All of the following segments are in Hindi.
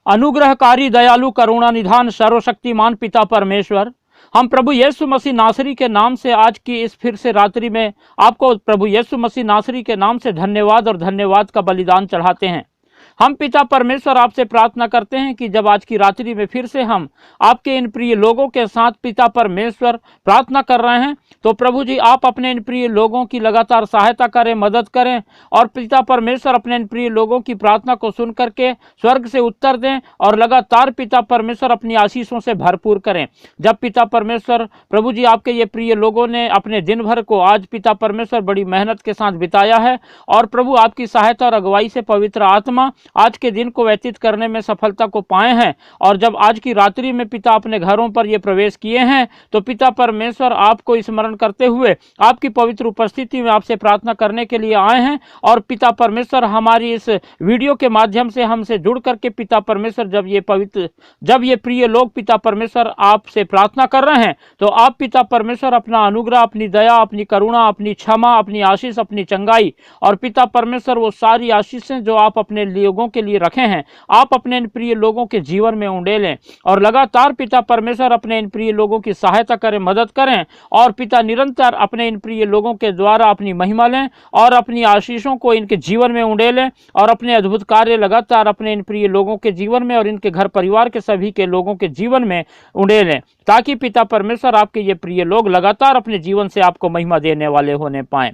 अनुग्रहकारी दयालु करुणा निधान सर्वशक्तिमान पिता परमेश्वर, हम प्रभु यीशु मसीह नासरी के नाम से आज की इस फिर से रात्रि में आपको प्रभु यीशु मसीह नासरी के नाम से धन्यवाद और धन्यवाद का बलिदान चढ़ाते हैं। हम पिता परमेश्वर आपसे प्रार्थना करते हैं कि जब आज की रात्रि में फिर से हम आपके इन प्रिय लोगों के साथ पिता परमेश्वर प्रार्थना कर रहे हैं, तो प्रभु जी आप अपने इन प्रिय लोगों की लगातार सहायता करें, मदद करें, और पिता परमेश्वर अपने इन प्रिय लोगों की प्रार्थना को सुन करके स्वर्ग से उत्तर दें और लगातार पिता परमेश्वर अपनी आशीषों से भरपूर करें। जब पिता परमेश्वर प्रभु जी आपके ये प्रिय लोगों ने अपने दिन भर को आज पिता परमेश्वर बड़ी मेहनत के साथ बिताया है, और प्रभु आपकी सहायता और अगुवाई से पवित्र आत्मा आज के दिन को व्यतीत करने में सफलता को पाए हैं, और जब आज की रात्रि में पिता अपने घरों पर ये प्रवेश किए हैं, तो पिता परमेश्वर आपको स्मरण करते हुए आपकी पवित्र उपस्थिति में आपसे प्रार्थना करने के लिए आए हैं। और पिता परमेश्वर हमारी इस वीडियो के माध्यम से हमसे जुड़ करके पिता परमेश्वर जब ये प्रिय लोग पिता परमेश्वर आपसे प्रार्थना कर रहे हैं, तो आप पिता परमेश्वर अपना अनुग्रह, अपनी दया, अपनी करुणा, अपनी क्षमा, अपनी आशीष, अपनी चंगाई, और पिता परमेश्वर वो सारी आशीषें जो आप अपने लोगों के लिए रखे हैं, आप अपने इन प्रिय लोगों के जीवन में उंडेलें, और लगातार पिता परमेश्वर अपने इन प्रिय लोगों की सहायता करें, मदद करें, और पिता निरंतर अपने इन प्रिय लोगों के द्वारा अपनी महिमा लें और अपनी आशीषों को इनके जीवन में उंडेलें, और अपने अद्भुत कार्य लगातार अपने इन प्रिय लोगों के जीवन में और इनके घर परिवार के सभी के लोगों के जीवन में उंडेलें, ताकि पिता परमेश्वर आपके ये प्रिय लोग लगातार अपने जीवन से आपको महिमा देने वाले होने पाएं।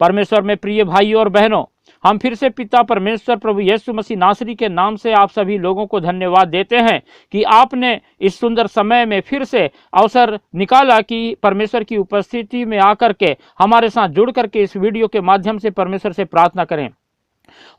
परमेश्वर में प्रिय भाइयों और बहनों, हम फिर से पिता परमेश्वर प्रभु यीशु मसीह नासरी के नाम से आप सभी लोगों को धन्यवाद देते हैं कि आपने इस सुंदर समय में फिर से अवसर निकाला कि परमेश्वर की उपस्थिति में आकर के हमारे साथ जुड़ करके इस वीडियो के माध्यम से परमेश्वर से प्रार्थना करें।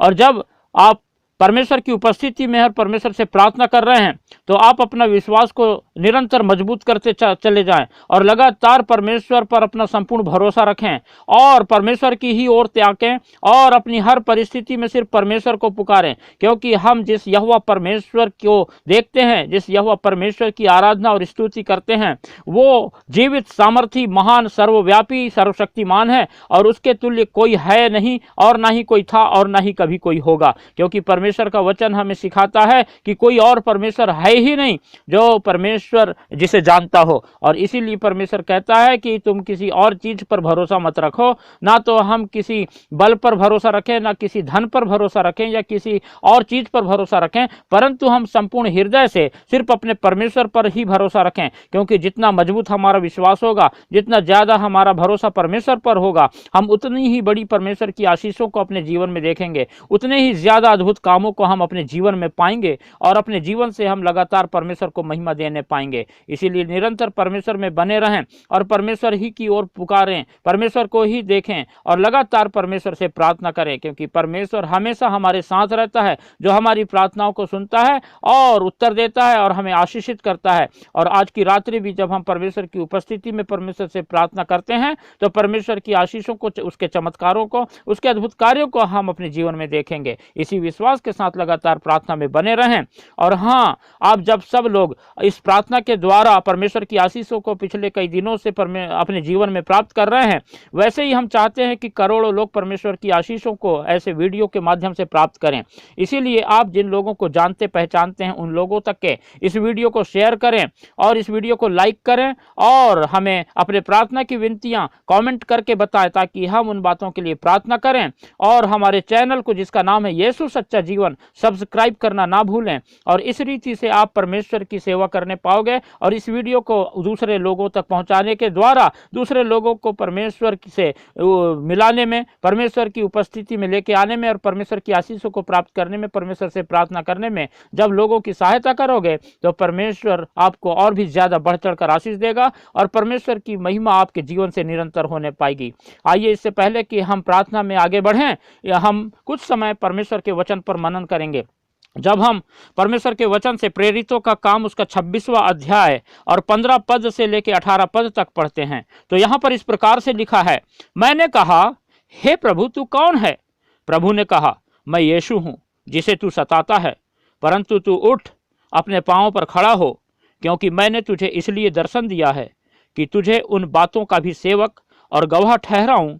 और जब आप परमेश्वर की उपस्थिति में और परमेश्वर से प्रार्थना कर रहे हैं, तो आप अपना विश्वास को निरंतर मजबूत करते चले जाएं और लगातार परमेश्वर पर अपना संपूर्ण भरोसा रखें और परमेश्वर की ही ओर त्यागें और अपनी हर परिस्थिति में सिर्फ परमेश्वर को पुकारें, क्योंकि हम जिस यहोवा परमेश्वर को देखते हैं, जिस यहोवा परमेश्वर की आराधना और स्तुति करते हैं, वो जीवित, सामर्थी, महान, सर्वव्यापी, सर्वशक्तिमान है, और उसके तुल्य कोई है नहीं और ना ही कोई था और ना ही कभी कोई होगा। क्योंकि परमेश्वर का वचन हमें सिखाता है कि कोई और परमेश्वर है ही नहीं जो परमेश्वर जिसे जानता हो, और इसीलिए परमेश्वर कहता है कि तुम किसी और चीज पर भरोसा मत रखो, ना तो हम किसी बल पर भरोसा रखें, ना किसी धन पर भरोसा रखें या किसी और चीज पर भरोसा रखें, परंतु हम संपूर्ण हृदय से सिर्फ अपने परमेश्वर पर ही भरोसा रखें। क्योंकि जितना मजबूत हमारा विश्वास होगा, जितना ज्यादा हमारा भरोसा परमेश्वर पर होगा, हम उतनी ही बड़ी परमेश्वर की आशीषों को अपने जीवन में देखेंगे, उतने ही ज्यादा अद्भुत कामों को हम अपने जीवन में पाएंगे और अपने जीवन से हम लगातार परमेश्वर को महिमा देने पाएंगे। इसीलिए निरंतर परमेश्वर में बने रहें और परमेश्वर ही की ओर पुकारें, परमेश्वर को ही देखें और लगातार परमेश्वर से प्रार्थना करें, क्योंकि परमेश्वर हमेशा हमारे साथ रहता है, जो हमारी प्रार्थनाओं को सुनता है और उत्तर देता है और हमें आशीषित करता है। और आज की रात्रि भी जब हम परमेश्वर की उपस्थिति में परमेश्वर से प्रार्थना करते हैं, तो परमेश्वर की आशीषों को, उसके चमत्कारों को, उसके अद्भुत कार्यों को हम अपने जीवन में देखेंगे। इसी विश्वास के साथ लगातार प्रार्थना में बने रहें। और हाँ, आप जब सब लोग इस प्रार्थना के द्वारा परमेश्वर की आशीषों को पिछले कई दिनों से अपने जीवन में प्राप्त कर रहे हैं, वैसे ही हम चाहते हैं कि करोड़ों लोग परमेश्वर की आशीषों को ऐसे वीडियो के माध्यम से प्राप्त करें। इसीलिए आप जिन लोगों को जानते पहचानते हैं, उन लोगों तक के इस वीडियो को शेयर करें और इस वीडियो को लाइक करें और हमें अपने प्रार्थना की विनतियां कमेंट करके बताएं, ताकि हम उन बातों के लिए प्रार्थना करें। और हमारे चैनल को, जिसका नाम है यीशु सच्चा जीवन, सब्सक्राइब करना ना भूलें। और इस रीति से आप परमेश्वर की सेवा करने पाओगे और इस वीडियो को दूसरे लोगों तक पहुंचाने के द्वारा दूसरे लोगों को परमेश्वर से मिलाने में, परमेश्वर की उपस्थिति में लेके आने में और परमेश्वर की आशीषों को प्राप्त करने में, परमेश्वर से प्रार्थना करने में जब लोगों की सहायता करोगे, तो परमेश्वर आपको और भी ज्यादा बढ़ चढ़ कर आशीष देगा और परमेश्वर की महिमा आपके जीवन से निरंतर होने पाएगी। आइए, इससे पहले कि हम प्रार्थना में आगे बढ़ें, हम कुछ समय परमेश्वर के वचन पर मनन करेंगे। जब हम परमेश्वर के वचन से प्रेरितों का काम उसका 26वां अध्याय और 15 पद से लेकर 18 पद तक पढ़ते हैं, तो यहाँ पर इस प्रकार से लिखा है, मैंने कहा, हे प्रभु तू कौन है? प्रभु ने कहा, मैं यीशु हूँ जिसे तू सताता है, परंतु तू उठ, अपने पांवों पर खड़ा हो, क्योंकि मैंने तुझे इसलिए दर्शन दिया है कि तुझे उन बातों का भी सेवक और गवाह ठहराऊं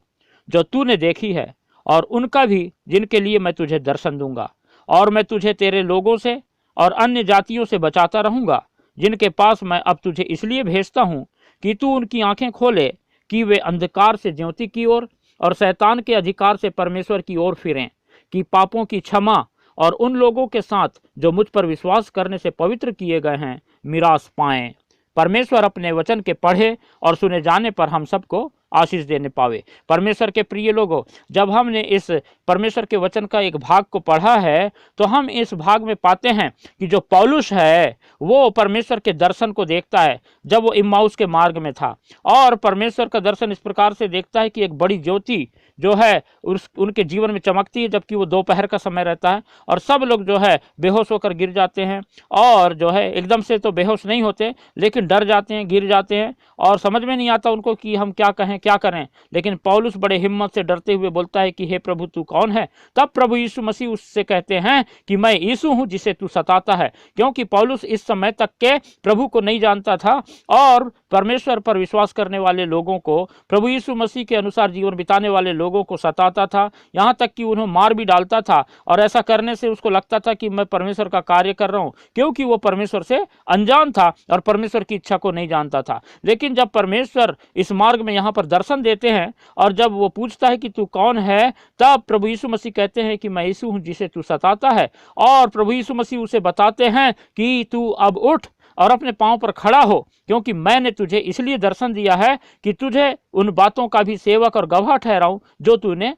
जो तूने देखी है, और उनका भी जिनके लिए मैं तुझे दर्शन दूंगा। और मैं तुझे तेरे लोगों से और अन्य जातियों से बचाता रहूंगा, जिनके पास मैं अब तुझे इसलिए भेजता हूँ कि तू उनकी आंखें खोले कि वे अंधकार से ज्योति की ओर और शैतान के अधिकार से परमेश्वर की ओर फिरें, कि पापों की क्षमा और उन लोगों के साथ जो मुझ पर विश्वास करने से पवित्र किए गए हैं मिरास पाएं। परमेश्वर अपने वचन के पढ़े और सुने जाने पर हम सबको आशीष देने पावे। परमेश्वर के प्रिय लोगों, जब हमने इस परमेश्वर के वचन का एक भाग को पढ़ा है तो हम इस भाग में पाते हैं कि जो पौलुस है वो परमेश्वर के दर्शन को देखता है जब वो इम्माउस के मार्ग में था, और परमेश्वर का दर्शन इस प्रकार से देखता है कि एक बड़ी ज्योति जो है उनके जीवन में चमकती है, जबकि वो दोपहर का समय रहता है और सब लोग जो है बेहोश होकर गिर जाते हैं, और जो है एकदम से तो बेहोश नहीं होते लेकिन डर जाते हैं, गिर जाते हैं और समझ में नहीं आता उनको कि हम क्या कहें क्या करें। लेकिन पौलुस बड़े हिम्मत से डरते हुए बोलता है कि हे प्रभु तू कौन है। तब प्रभु यीशु मसीह उससे कहते हैं कि मैं यीशु हूं जिसे तू सताता है, क्योंकि पौलुस इस समय तक के प्रभु को नहीं जानता था और परमेश्वर पर विश्वास करने वाले लोगों को, प्रभु यीशु मसीह के अनुसार जीवन बिताने वाले लोगों को सताता था, यहाँ तक कि उन्हें मार भी डालता था। और ऐसा करने से उसको लगता था कि मैं परमेश्वर का कार्य कर रहा हूँ, क्योंकि वो परमेश्वर से अनजान था और परमेश्वर की इच्छा को नहीं जानता था। लेकिन जब परमेश्वर इस मार्ग में यहाँ पर दर्शन देते हैं और जब वो पूछता है कि तू कौन है, तब प्रभु यीशु मसीह कहते हैं कि मैं यीशु हूँ जिसे तू सताता है। और प्रभु यीशु मसीह उसे बताते हैं कि तू अब उठ और अपने पांव पर खड़ा हो, क्योंकि मैंने तुझे इसलिए दर्शन दिया है कि तुझे उन बातों का भी सेवक और गवाह ठहराऊं जो तूने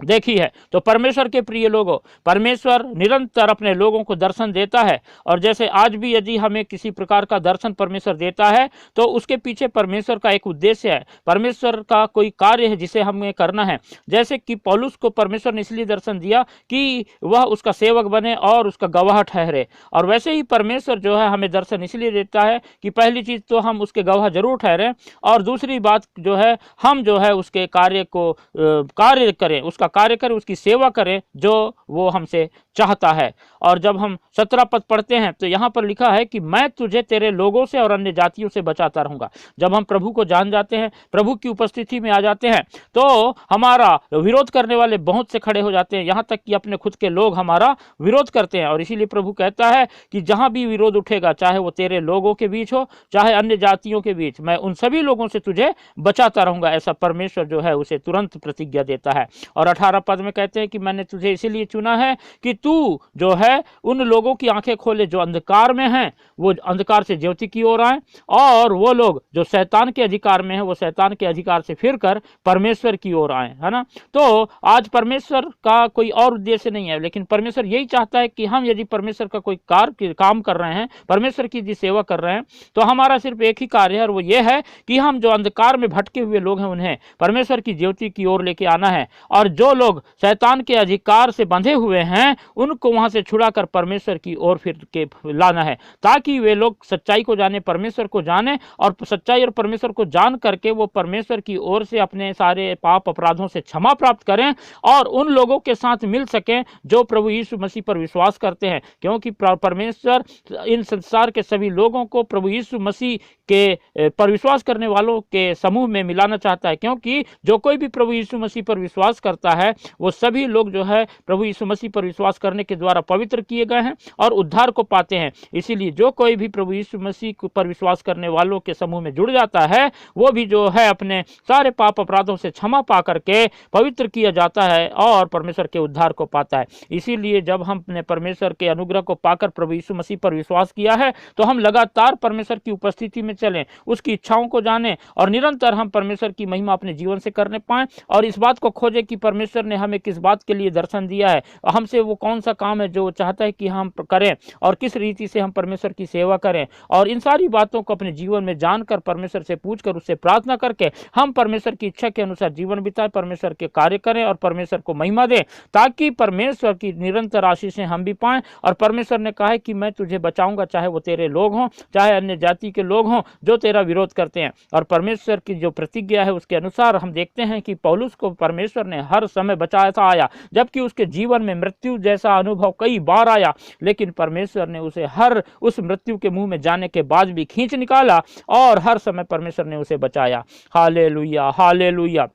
देखी है। तो परमेश्वर के प्रिय लोगों, परमेश्वर निरंतर अपने लोगों को दर्शन देता है, और जैसे आज भी यदि हमें किसी प्रकार का दर्शन परमेश्वर देता है तो उसके पीछे परमेश्वर का एक उद्देश्य है, परमेश्वर का कोई कार्य है जिसे हमें करना है। जैसे कि पौलुस को परमेश्वर ने इसलिए दर्शन दिया कि वह उसका सेवक बने और उसका गवाह ठहरे, और वैसे ही परमेश्वर जो है हमें दर्शन इसलिए देता है कि पहली चीज तो हम उसके गवाह जरूर ठहरें, और दूसरी बात जो है हम जो है उसके कार्य को कार्य करें, उसका कार्य करें, उसकी सेवा करें जो वो हमसे चाहता है। और जब हम 17 पद पढ़ते हैं तो यहाँ पर लिखा है कि मैं तुझे तेरे लोगों से और अन्य जातियों से बचाता रहूंगा। जब हम प्रभु को जान जाते हैं, प्रभु की उपस्थिति में आ जाते हैं, तो हमारा विरोध करने वाले बहुत से खड़े हो जाते हैं, यहाँ तक कि अपने खुद के लोग हमारा विरोध करते हैं। और इसीलिए प्रभु कहता है कि जहां भी विरोध उठेगा, चाहे वो तेरे लोगों के बीच हो चाहे अन्य जातियों के बीच, मैं उन सभी लोगों से तुझे बचाता रहूंगा। ऐसा परमेश्वर जो है उसे तुरंत प्रतिज्ञा देता है। और 18 पद में कहते हैं कि मैंने तुझे इसीलिए चुना है कि तू जो है उन लोगों की आंखें खोले जो अंधकार में हैं, वो अंधकार से ज्योति की ओर आए, और वो लोग जो शैतान के अधिकार में हैं वो शैतान के अधिकार से फिरकर परमेश्वर की ओर आए, है ना। तो आज परमेश्वर का कोई और उद्देश्य नहीं है, लेकिन परमेश्वर यही चाहता है कि हम यदि परमेश्वर का कोई काम कर रहे हैं, परमेश्वर की यदि सेवा कर रहे हैं, तो हमारा सिर्फ एक ही कार्य है, और वो ये है कि हम जो अंधकार में भटके हुए लोग हैं उन्हें परमेश्वर की ज्योति की ओर लेके आना है, और जो लोग शैतान के अधिकार से बंधे हुए हैं उनको वहां से छुड़ाकर परमेश्वर की ओर फिर के लाना है, ताकि वे लोग सच्चाई को जाने, परमेश्वर को जाने, और सच्चाई और परमेश्वर को जान करके वो परमेश्वर की ओर से अपने सारे पाप अपराधों से क्षमा प्राप्त करें और उन लोगों के साथ मिल सकें जो प्रभु यीशु मसीह पर विश्वास करते हैं। क्योंकि परमेश्वर इन संसार के सभी लोगों को प्रभु यीशु मसीह के पर विश्वास करने वालों के समूह में मिलाना चाहता है, क्योंकि जो कोई भी प्रभु यीशु मसीह पर विश्वास करता है वो सभी लोग जो है प्रभु यीशु मसीह पर विश्वास करने के द्वारा पवित्र किए गए हैं और उद्धार को पाते हैं। इसीलिए जो कोई भी प्रभु यीशु मसीह पर विश्वास करने वालों के समूह में जुड़ जाता है वो भी जो है अपने सारे पाप अपराधों से क्षमा पा करके पवित्र किया जाता है और परमेश्वर के उद्धार को पाता है। इसीलिए जब हमने परमेश्वर के अनुग्रह को पाकर प्रभु यीशु मसीह पर विश्वास किया है तो हम लगातार परमेश्वर की उपस्थिति में चलें, उसकी इच्छाओं को जानें और निरंतर हम परमेश्वर की महिमा अपने जीवन से करने पाएं, और इस बात को खोजें कि परमेश्वर ने हमें किस बात के लिए दर्शन दिया है, हमसे वो कौन सा काम है जो चाहता है कि हम करें और किस रीति से हम परमेश्वर की सेवा करें। और इन सारी बातों को अपने जीवन में जानकर परमेश्वर से पूछकर उससे प्रार्थना करके हम परमेश्वर की इच्छा के अनुसार जीवन बिताएं, परमेश्वर के कार्य करें और परमेश्वर को महिमा दें, ताकि परमेश्वर की निरंतर आशीषें हम भी पाएं। और परमेश्वर ने कहा है कि मैं तुझे बचाऊंगा, चाहे वो तेरे लोग हों चाहे अन्य जाति के लोग हों जो तेरा विरोध करते हैं। और परमेश्वर की जो प्रतिज्ञा है उसके अनुसार हम देखते हैं कि पौलुस को परमेश्वर ने हर समय बचाता आया, जबकि उसके जीवन में मृत्यु जैसा अनुभव कई बार आया, लेकिन परमेश्वर ने उसे हर उस मृत्यु के मुंह में जाने के बाद भी खींच निकाला और हर समय परमेश्वर ने उसे बचाया। Hallelujah, hallelujah.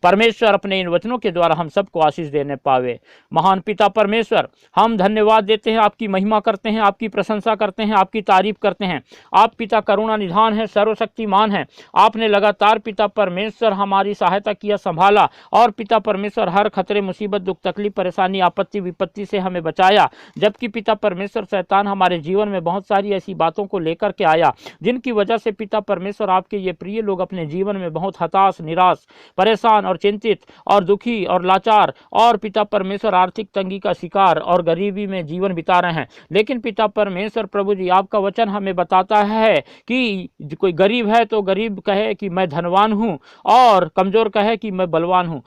परमेश्वर अपने इन वचनों के द्वारा हम सबको आशीष देने पावे। महान पिता परमेश्वर, हम धन्यवाद देते हैं, आपकी महिमा करते हैं, आपकी प्रशंसा करते हैं, आपकी तारीफ करते हैं। आप पिता करुणा निधान है, सर्वशक्तिमान है। आपने लगातार पिता परमेश्वर हमारी सहायता किया, संभाला, और पिता परमेश्वर हर खतरे, मुसीबत, दुख, तकलीफ, परेशानी, आपत्ति, विपत्ति से हमें बचाया। जबकि पिता परमेश्वर शैतान हमारे जीवन में बहुत सारी ऐसी बातों को लेकर के आया जिनकी वजह से पिता परमेश्वर आपके ये प्रिय लोग अपने जीवन में बहुत हताश, निराश, परेशान और चिंतित और दुखी और लाचार और पिता परमेश्वर आर्थिक तंगी का शिकार और गरीबी में जीवन बिता रहे हैं। लेकिन पिता परमेश्वर प्रभु जी, आपका वचन हमें बताता है कि कोई गरीब है तो गरीब कहे कि मैं धनवान हूं, और कमजोर कहे कि मैं बलवान हूं।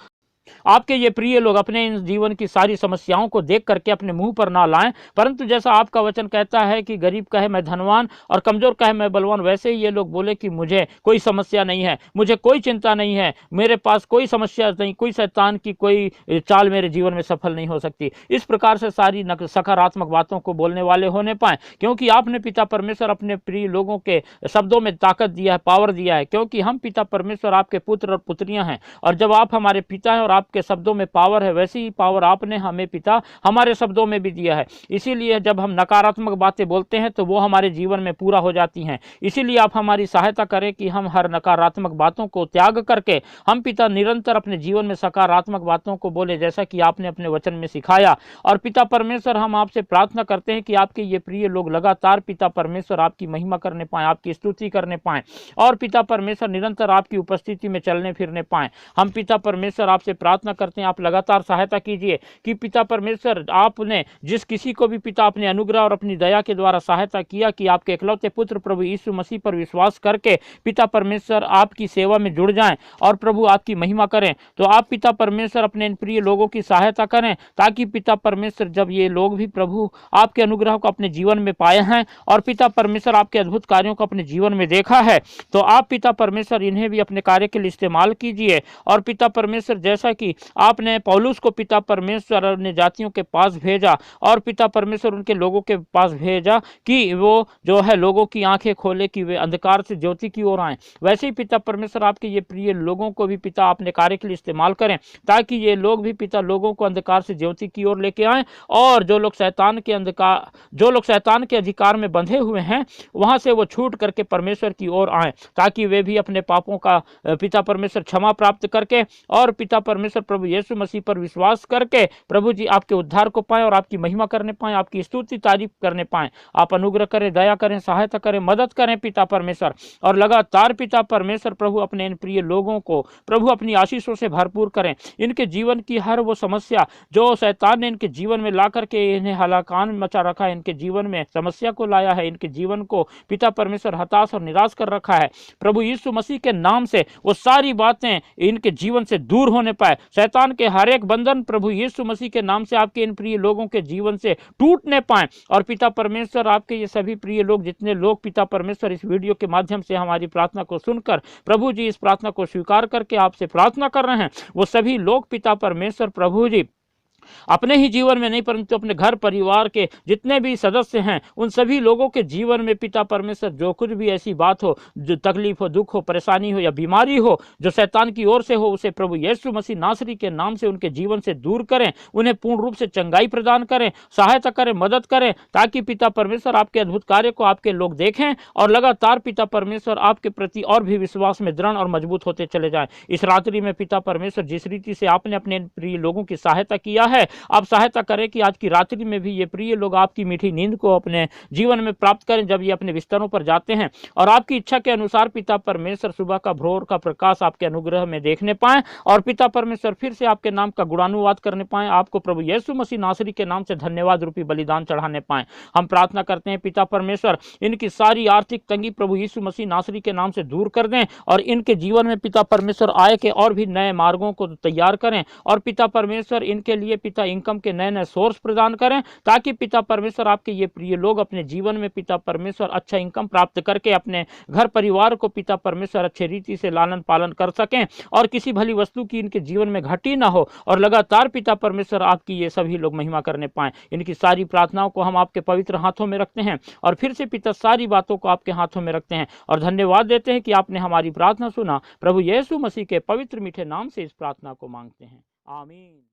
आपके ये प्रिय लोग अपने इन जीवन की सारी समस्याओं को देख करके अपने मुंह पर ना लाएं, परंतु जैसा आपका वचन कहता है कि गरीब कहे मैं धनवान और कमजोर कहे मैं बलवान, वैसे ही ये लोग बोले कि मुझे कोई समस्या नहीं है, मुझे कोई चिंता नहीं है, मेरे पास कोई समस्या नहीं, कोई शैतान की कोई चाल मेरे जीवन में सफल नहीं हो सकती। इस प्रकार से सारी सकारात्मक बातों को बोलने वाले होने पाए, क्योंकि आपने पिता परमेश्वर अपने प्रिय लोगों के शब्दों में ताकत दिया है, पावर दिया है, क्योंकि हम पिता परमेश्वर आपके पुत्र और पुत्रियां हैं। और जब आप हमारे पिता हैं और आपके शब्दों में पावर है, वैसी ही पावर आपने हमें पिता हमारे शब्दों में भी दिया है। इसीलिए जब हम नकारात्मक बातें बोलते हैं तो वो हमारे जीवन में पूरा हो जाती हैं। इसीलिए आप हमारी सहायता करें कि हम हर नकारात्मक बातों को त्याग करके हम पिता निरंतर अपने जीवन में सकारात्मक बातों को बोले, जैसा कि आपने अपने वचन में सिखाया। और पिता परमेश्वर, हम आपसे प्रार्थना करते हैं कि आपके ये प्रिय लोग लगातार पिता परमेश्वर आपकी महिमा करने पाए, आपकी स्तुति करने पाए, और पिता परमेश्वर निरंतर आपकी उपस्थिति में चलने फिरने पाए। हम पिता परमेश्वर आपसे प्रार्थना करते हैं, आप लगातार सहायता कीजिए कि पिता परमेश्वर आपने जिस किसी को भी पिता अपने अनुग्रह और अपनी दया के द्वारा सहायता किया कि आपके इकलौते पुत्र प्रभु यीशु मसीह पर विश्वास करके पिता परमेश्वर आपकी सेवा में जुड़ जाएं और प्रभु आपकी महिमा करें, तो आप पिता परमेश्वर अपने इन प्रिय लोगों की सहायता करें, ताकि पिता परमेश्वर जब ये लोग भी प्रभु आपके अनुग्रह को अपने जीवन में पाए हैं और पिता परमेश्वर आपके अद्भुत कार्यों को अपने जीवन में देखा है, तो आप पिता परमेश्वर इन्हें भी अपने कार्य के लिए इस्तेमाल कीजिए। और पिता परमेश्वर, जैसा कि आपने पौलुस को पिता परमेश्वर अन्य जातियों के पास भेजा और पिता परमेश्वर उनके लोगों के पास भेजा कि वो जो है लोगों की आंखें खोले कि वे अंधकार से ज्योति की ओर आएं, वैसे ही पिता परमेश्वर आपके ये प्रिय लोगों को भी पिता अपने कार्य के लिए इस्तेमाल करें, ताकि ये लोग भी पिता लोगों को अंधकार से ज्योति की ओर लेके आएं, और जो लोग शैतान के अधिकार में बंधे हुए हैं वहां से वो छूट करके परमेश्वर की ओर आएं, ताकि वे भी अपने पापों का पिता परमेश्वर क्षमा प्राप्त करके और पिता परमेश्वर प्रभु यीशु मसीह पर विश्वास करके प्रभु जी आपके उद्धार को पाएं और आपकी महिमा करने पाएं, आपकी स्तुति तारीफ करने पाएं। आप अनुग्रह करें, दया करें, सहायता करें, मदद करें पिता परमेश्वर, और लगातार पिता परमेश्वर प्रभु अपने इन प्रिय लोगों को प्रभु अपनी आशीषों से भरपूर करें। इनके जीवन की हर वो समस्या जो शैतान ने इनके जीवन में ला करके इन्हें हलाकान मचा रखा है, इनके जीवन में समस्या को लाया है, इनके जीवन को पिता परमेश्वर हताश और निराश कर रखा है, प्रभु यीशु मसीह के नाम से वो सारी बातें इनके जीवन से दूर होने पाए। शैतान के हर एक बंधन प्रभु यीशु मसीह के नाम से आपके इन प्रिय लोगों के जीवन से टूटने पाए। और पिता परमेश्वर आपके ये सभी प्रिय लोग, जितने लोग पिता परमेश्वर इस वीडियो के माध्यम से हमारी प्रार्थना को सुनकर प्रभु जी इस प्रार्थना को स्वीकार करके आपसे प्रार्थना कर रहे हैं, वो सभी लोग पिता परमेश्वर प्रभु जी अपने ही जीवन में नहीं परंतु अपने घर परिवार के जितने भी सदस्य हैं उन सभी लोगों के जीवन में पिता परमेश्वर जो कुछ भी ऐसी बात हो, जो तकलीफ हो, दुख हो, परेशानी हो या बीमारी हो जो शैतान की ओर से हो, उसे प्रभु यीशु मसीह नासरी के नाम से उनके जीवन से दूर करें, उन्हें पूर्ण रूप से चंगाई प्रदान करें, सहायता करें, मदद करें, ताकि पिता परमेश्वर आपके अद्भुत कार्य को आपके लोग देखें और लगातार पिता परमेश्वर आपके प्रति और भी विश्वास में दृढ़ और मजबूत होते चले जाएं। इस रात्रि में पिता परमेश्वर जिस रीति से आपने अपने प्रिय लोगों की सहायता किया है, आप सहायता करें कि आज की रात्रि में भी ये प्रिय लोग आपकी मीठी नींद को अपने जीवन में प्राप्त करें जब ये अपने बिस्तरों पर जाते हैं, और आपकी इच्छा के अनुसार पिता परमेश्वर सुबह का भोर का प्रकाश आपके अनुग्रह में देखने पाएं और पिता परमेश्वर फिर से आपके नाम का गुणानुवाद करने पाएं, आपको प्रभु यीशु मसीह नासरी के नाम से धन्यवाद रूपी बलिदान चढ़ाने पाएं। हम प्रार्थना करते हैं पिता परमेश्वर इनकी सारी आर्थिक तंगी प्रभु यीशु मसीह नासरी के नाम से दूर कर दें और इनके जीवन में पिता परमेश्वर आय के और भी नए मार्गों को तैयार करें, और पिता परमेश्वर इनके लिए पिता इनकम के नए नए सोर्स प्रदान करें, ताकि पिता परमेश्वर आपके ये प्रिय लोग अपने जीवन में पिता परमेश्वर अच्छा इनकम प्राप्त करके अपने घर परिवार को पिता परमेश्वर अच्छे रीति से लालन पालन कर सकें, और किसी भली वस्तु की इनके जीवन में घटी ना हो, और लगातार पिता परमेश्वर आपकी ये सभी लोग महिमा करने पाएं। इनकी सारी प्रार्थनाओं को हम आपके पवित्र हाथों में रखते हैं, और फिर से पिता सारी बातों को आपके हाथों में रखते हैं, और धन्यवाद देते हैं कि आपने हमारी प्रार्थना सुना। प्रभु यीशु मसीह के पवित्र मीठे नाम से इस प्रार्थना को मांगते हैं, आमीन।